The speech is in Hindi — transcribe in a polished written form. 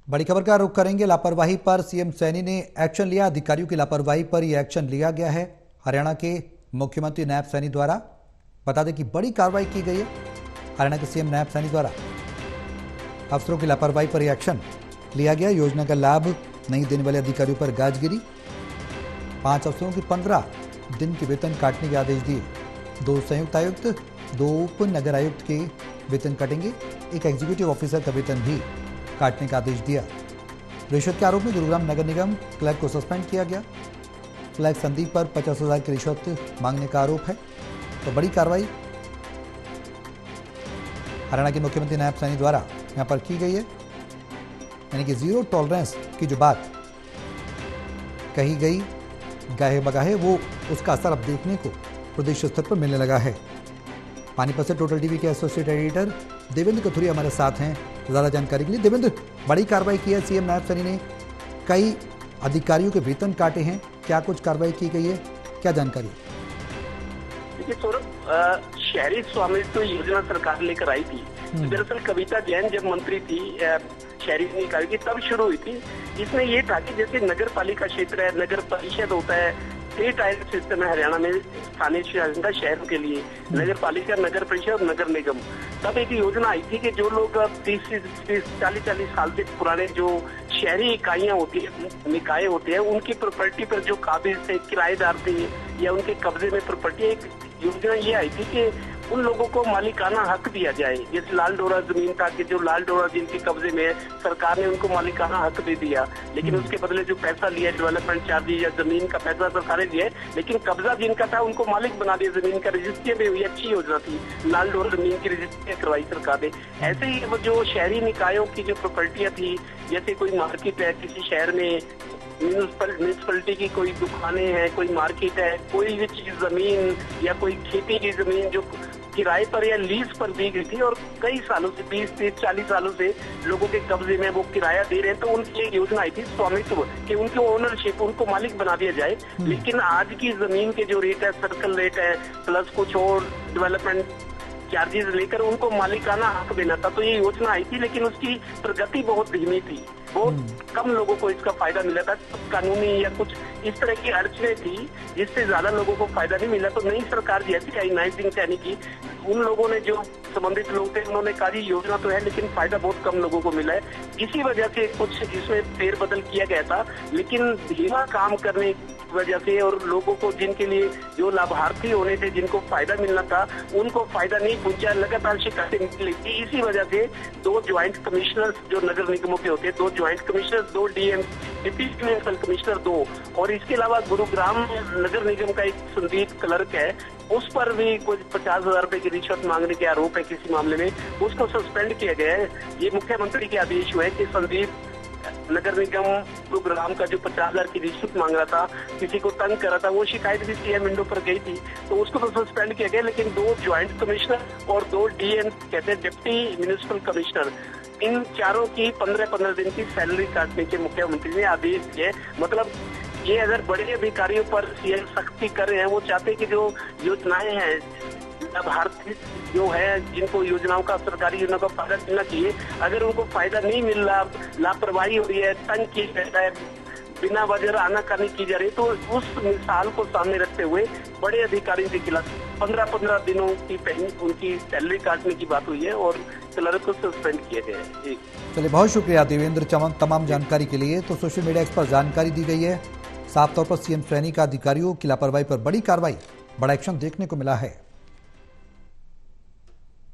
बड़ी खबर का रुख करेंगे। लापरवाही पर सीएम सैनी ने एक्शन लिया। अधिकारियों की लापरवाही पर यह एक्शन लिया गया है हरियाणा के मुख्यमंत्री नायब सैनी द्वारा। बता दें कि बड़ी कार्रवाई की गई है हरियाणा के सीएम नायब सैनी द्वारा। अफसरों की लापरवाही पर यह एक्शन लिया गया। योजना का लाभ नहीं देने वाले अधिकारियों पर गाज गिरी। 5 अफसरों की 15 दिन के वेतन काटने के आदेश दिए। 2 संयुक्त आयुक्त, 2 उप नगर आयुक्त के वेतन कटेंगे। एक एग्जीक्यूटिव ऑफिसर का वेतन भी काटने का आदेश दिया। रिश्वत के आरोप में गुरुग्राम नगर निगम क्लर्क को सस्पेंड किया गया। फ्लैग संदीप पर 50,000 की रिश्वत मांगने का आरोप है। तो बड़ी कार्रवाई हरियाणा के मुख्यमंत्री नायब सैनी द्वारा यहां पर की गई है। यानी कि जीरो टॉलरेंस की जो बात कही गई गाहे बगाहे, वो उसका असर अब देखने को प्रदेश स्तर पर मिलने लगा है। पानीपत से टोटल टीवी के एसोसिएट एडिटर देवेंद्र कथुरिया हमारे साथ हैं ज्यादा जानकारी के लिए। देवेंद्र, बड़ी कार्रवाई की है सीएम नायब सैनी ने, कई अधिकारियों के वेतन काटे हैं, क्या कुछ कार्रवाई की गई है, क्या जानकारी? देखिए सौरभ, शहरी स्वामित्व योजना सरकार लेकर आई थी। दरअसल कविता जैन जब मंत्री थी शहरी निकाय की, तब शुरू हुई थी। इसमें ये था कि जैसे नगर पालिका क्षेत्र है, नगर परिषद होता है, 3 टायर सिस्टम है हरियाणा में स्थानीय शासन का शहरों के लिए, नगर पालिका, नगर परिषद और नगर निगम। तब एक योजना आई थी कि जो लोग 30-40 साल से पुराने जो शहरी इकाइयां होती है, निकाय होते हैं, उनकी प्रॉपर्टी पर जो काबिज थे, किराएदार थे या उनके कब्जे में प्रॉपर्टी, एक योजना ये आई थी कि उन लोगों को मालिकाना हक दिया जाए। जैसे लाल डोरा जमीन था कि जो लाल डोरा जिनके कब्जे में है, सरकार ने उनको मालिकाना हक दे दिया, लेकिन उसके बदले जो पैसा लिया, डेवलपमेंट चार्जेज या जमीन का पैसा सरकार ने दिया, लेकिन कब्जा जिनका था उनको मालिक बना दिया जमीन का। रजिस्ट्री भी हुई, अच्छी योजना थी, लाल डोरा जमीन की रजिस्ट्री करवाई सरकार ने। ऐसे ही वो जो शहरी निकायों की जो प्रॉपर्टियां थी, जैसे कोई मार्केट है किसी शहर में, म्यूनिसिपैलिटी की कोई दुकानें हैं, कोई मार्केट है, कोई भी चीज जमीन या कोई खेती की जमीन जो किराए पर या लीज पर दी गई थी और कई सालों से 20-30-40 सालों से लोगों के कब्जे में वो किराया दे रहे हैं, तो उनकी एक योजना आई थी स्वामित्व कि उनकी ओनरशिप, उनको मालिक बना दिया जाए। लेकिन आज की जमीन के जो रेट है, सर्कल रेट है, प्लस कुछ और डेवलपमेंट चार्जेस लेकर उनको मालिकाना हक देना था। तो ये योजना आई थी, लेकिन उसकी प्रगति बहुत धीमी थी, बहुत कम लोगों को इसका फायदा मिला था। कानूनी या कुछ इस तरह की अड़चने थी जिससे ज्यादा लोगों को फायदा नहीं मिला। तो नई सरकार जैसी आई नायब सिंह सैनी की, उन लोगों ने जो संबंधित लोग थे उन्होंने कहा योजना तो है लेकिन फायदा बहुत कम लोगों को मिला है। इसी वजह से कुछ इसमें फेरबदल किया गया था, लेकिन धीमा काम करने की वजह से और लोगों को जिनके लिए जो लाभार्थी होने थे, जिनको फायदा मिलना था, उनको फायदा नहीं पहुंचा, लगातार शिकायतें मिली थी। इसी वजह से 2 ज्वाइंट कमिश्नर जो नगर निगमों के होते हैं, 2 joint commissioner, 2 DM deputy municipal commissioner 2, और इसके अलावा गुरुग्राम नगर निगम का एक संदीप क्लर्क है, उस पर भी कुछ 50,000 रुपए की रिश्वत मांगने के आरोप है किसी मामले में, उसको सस्पेंड किया गया है। ये मुख्यमंत्री के आदेश हुए कि संदीप नगर निगम गुरुग्राम का जो 50,000 की रिश्वत मांग रहा था, किसी को तंग कर रहा था, वो शिकायत भी सीएम विंडो पर गई थी, तो उसको तो सस्पेंड किया गया। लेकिन 2 ज्वाइंट कमिश्नर और 2 डीएम कहते हैं डिप्टी म्यूनिसिपल कमिश्नर, इन चारों की 15-15 दिन की सैलरी काटने के मुख्यमंत्री ने आदेश दिए। मतलब ये अगर बड़े अधिकारियों पर सीएम सख्ती कर रहे हैं, वो चाहते हैं कि जो योजनाएं हैं, लाभार्थी जो है जिनको योजनाओं का, सरकारी योजनाओं का फायदा मिलना चाहिए, अगर उनको फायदा नहीं मिल रहा, लापरवाही हो रही है, तंग किया जाता है, बिना वजह आनाकानी की जा रही है, तो उस मिसाल को सामने रखते हुए बड़े अधिकारियों के खिलाफ 15-15 दिनों की उनकी सैलरी काटने की बात हुई है और क्लर्क को सस्पेंड किया गया है। चलिए, बहुत शुक्रिया देवेंद्र तमाम जानकारी के लिए। तो सोशल मीडिया एक्स पर जानकारी दी गई है। साफ तौर पर सीएम सैनी का अधिकारियों की लापरवाही पर बड़ी कार्रवाई, बड़ा एक्शन देखने को मिला है।